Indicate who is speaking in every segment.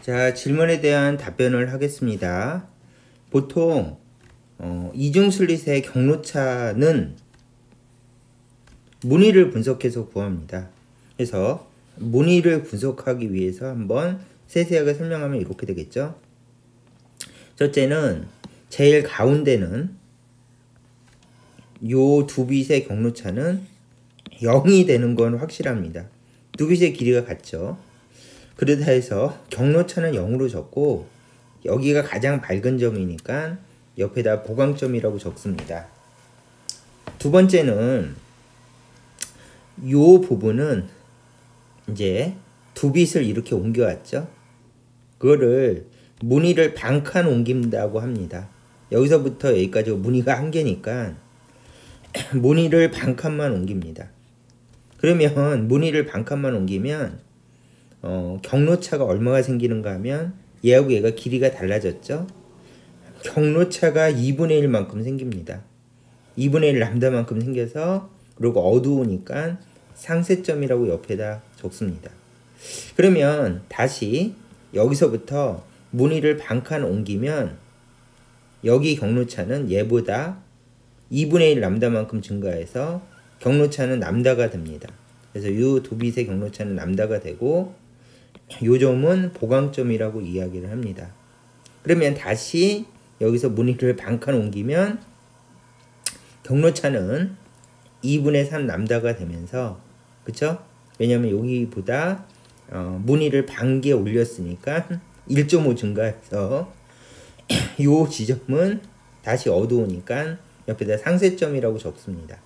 Speaker 1: 자, 질문에 대한 답변을 하겠습니다. 보통 이중슬릿의 경로차는 무늬를 분석해서 구합니다. 그래서 무늬를 분석하기 위해서 한번 세세하게 설명하면 이렇게 되겠죠. 첫째는 제일 가운데는 요 두 빛의 경로차는 0이 되는 건 확실합니다. 두 빛의 길이가 같죠. 그러다 해서 경로차는 0으로 적고 여기가 가장 밝은 점이니까 옆에다 보강점이라고 적습니다. 두 번째는 요 부분은 이제 두 빛을 이렇게 옮겨왔죠. 그거를 무늬를 반칸 옮긴다고 합니다. 여기서부터 여기까지 무늬가 한 개니까 무늬를 반칸만 옮깁니다. 그러면 무늬를 반칸만 옮기면 경로차가 얼마가 생기는가 하면 얘하고 얘가 길이가 달라졌죠. 경로차가 2분의 1만큼 생깁니다. 2분의 1 람다만큼 생겨서 그리고 어두우니까 상쇄점이라고 옆에다 적습니다. 그러면 다시 여기서부터 무늬를 반칸 옮기면 여기 경로차는 얘보다 2분의 1 람다만큼 증가해서 경로차는 람다가 됩니다. 그래서 이 두 빛의 경로차는 람다가 되고 요 점은 보강점이라고 이야기를 합니다. 그러면 다시 여기서 무늬를 반칸 옮기면 경로차는 2분의 3 람다가 되면서, 그쵸? 왜냐면 여기보다 무늬를 반개 올렸으니까 1.5 증가해서 요 지점은 다시 어두우니까 옆에다 상쇄점이라고 적습니다.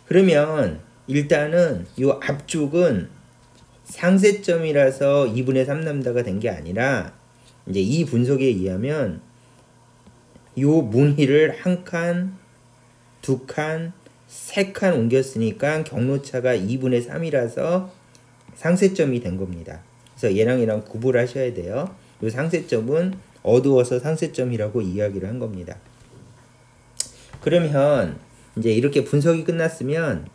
Speaker 1: 그러면 일단은 요 앞쪽은 상쇄점이라서 2분의 3 람다가 된 게 아니라 이제 이 분석에 의하면 요 무늬를 한 칸, 두 칸, 세 칸 옮겼으니까 경로차가 2분의 3이라서 상쇄점이 된 겁니다. 그래서 얘랑 얘랑 구분하셔야 돼요. 요 상쇄점은 어두워서 상쇄점이라고 이야기를 한 겁니다. 그러면 이제 이렇게 분석이 끝났으면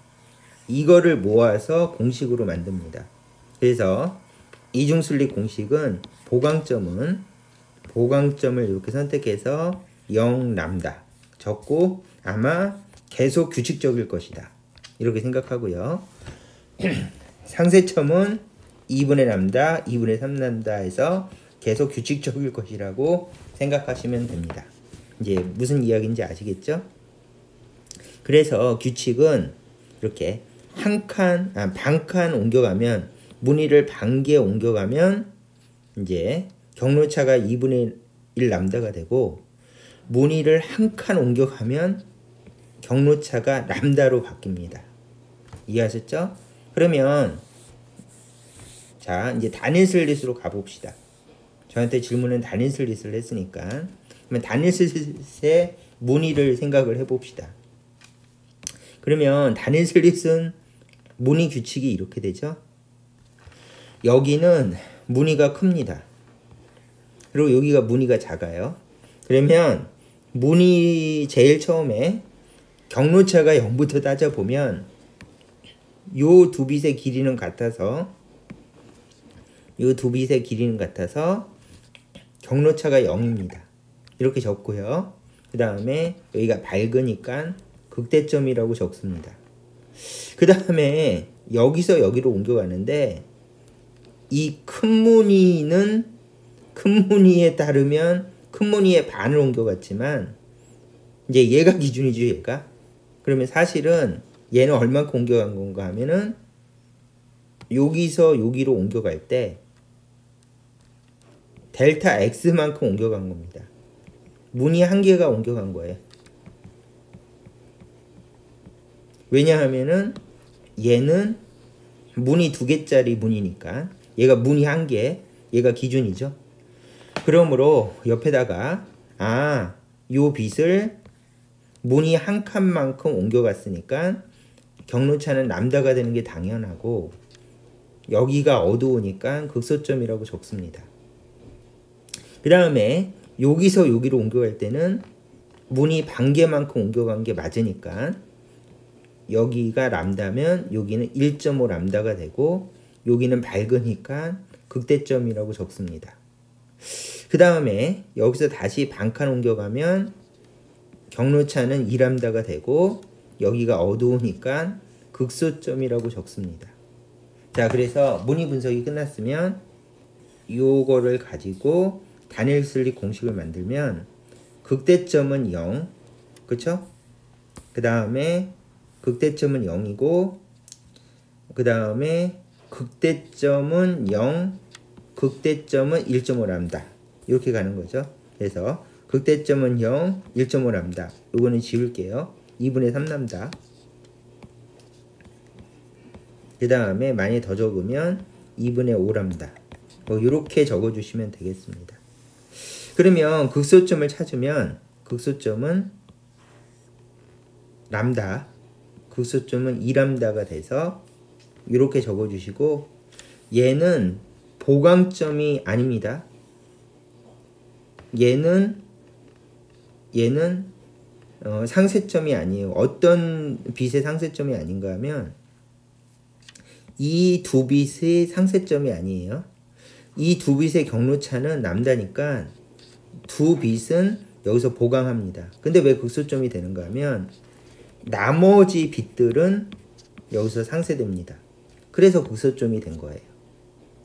Speaker 1: 이거를 모아서 공식으로 만듭니다. 그래서 이중슬릿 공식은 보강점을 이렇게 선택해서 0 람다 적고 아마 계속 규칙적일 것이다 이렇게 생각하고요. 상쇄점은 2분의 람다, 2분의 3 람다에서 계속 규칙적일 것이라고 생각하시면 됩니다. 이제 무슨 이야기인지 아시겠죠? 그래서 규칙은 이렇게 반칸 옮겨가면 무늬를 반개 옮겨가면 이제 경로차가 2분의 1 람다가 되고 무늬를 한 칸 옮겨가면 경로차가 람다로 바뀝니다. 이해하셨죠? 그러면 자 이제 단일 슬릿으로 가봅시다. 저한테 질문은 단일 슬릿을 했으니까 그러면 단일 슬릿의 무늬를 생각을 해봅시다. 그러면 단일 슬릿은 무늬 규칙이 이렇게 되죠. 여기는 무늬가 큽니다. 그리고 여기가 무늬가 작아요. 그러면 무늬 제일 처음에 경로차가 0부터 따져보면 요 두 빛의 길이는 같아서 경로차가 0입니다. 이렇게 적고요. 그 다음에 여기가 밝으니까 극대점이라고 적습니다. 그 다음에 여기서 여기로 옮겨가는데 이 큰 무늬에 따르면 큰 무늬의 반을 옮겨갔지만 이제 얘가 기준이죠. 얘가. 그러면 사실은 얘는 얼만큼 옮겨간 건가 하면은 여기서 여기로 옮겨갈 때 델타 X만큼 옮겨간 겁니다. 무늬 한 개가 옮겨간 거예요. 왜냐하면은 얘는 무늬 2개짜리 무늬니까 얘가 무늬 1개, 얘가 기준이죠. 그러므로 옆에다가 요 빛을 무늬 한 칸만큼 옮겨갔으니까 경로차는 람다가 되는 게 당연하고 여기가 어두우니까 극소점이라고 적습니다. 그 다음에 여기서 여기로 옮겨갈 때는 무늬 반개만큼 옮겨간 게 맞으니까 여기가 람다면 여기는 1.5 람다가 되고 여기는 밝으니까 극대점이라고 적습니다. 그 다음에 여기서 다시 반칸 옮겨가면 경로차는 2람다가 되고 여기가 어두우니까 극소점이라고 적습니다. 자, 그래서 무늬 분석이 끝났으면 요거를 가지고 다니엘슬립 공식을 만들면 극대점은 0, 그쵸? 그 다음에 극대점은 0이고 그 다음에 극대점은 0, 극대점은 1.5람다 이렇게 가는 거죠. 그래서 극대점은 0, 1.5람다 요거는 지울게요. 2분의 3람다. 그 다음에 많이 더 적으면 2분의 5람다. 뭐 이렇게 적어주시면 되겠습니다. 그러면 극소점을 찾으면 극소점은 람다, 극소점은 2람다가 돼서 이렇게 적어주시고 얘는 보강점이 아닙니다. 얘는 상세점이 아니에요. 어떤 빛의 상세점이 아닌가 하면 이 두 빛의 상세점이 아니에요. 이 두 빛의 경로차는 람다니까 두 빛은 여기서 보강합니다. 근데 왜 극소점이 되는가 하면 나머지 빛들은 여기서 상쇄됩니다. 그래서 극소점이 된 거예요.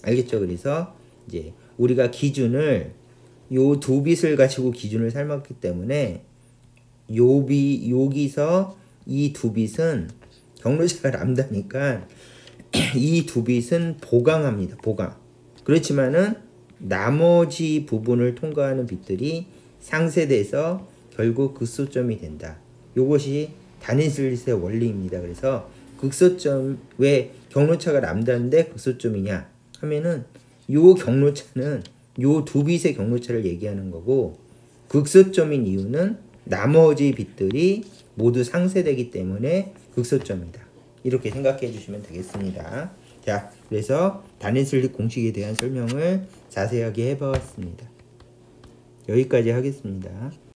Speaker 1: 알겠죠? 그래서 이제 우리가 기준을 요 두 빛을 가지고 기준을 삼았기 때문에 여기서 이 두 빛은 경로차가 람다니까 이 두 빛은 보강합니다. 보강. 그렇지만은 나머지 부분을 통과하는 빛들이 상쇄돼서 결국 극소점이 된다. 이것이 다니엘슬립의 원리입니다. 그래서 극소점, 왜 경로차가 람다인데 극소점이냐 하면은 요 경로차는 요 두 빛의 경로차를 얘기하는 거고 극소점인 이유는 나머지 빛들이 모두 상쇄되기 때문에 극소점이다. 이렇게 생각해 주시면 되겠습니다. 자, 그래서 다니엘슬립 공식에 대한 설명을 자세하게 해보았습니다. 여기까지 하겠습니다.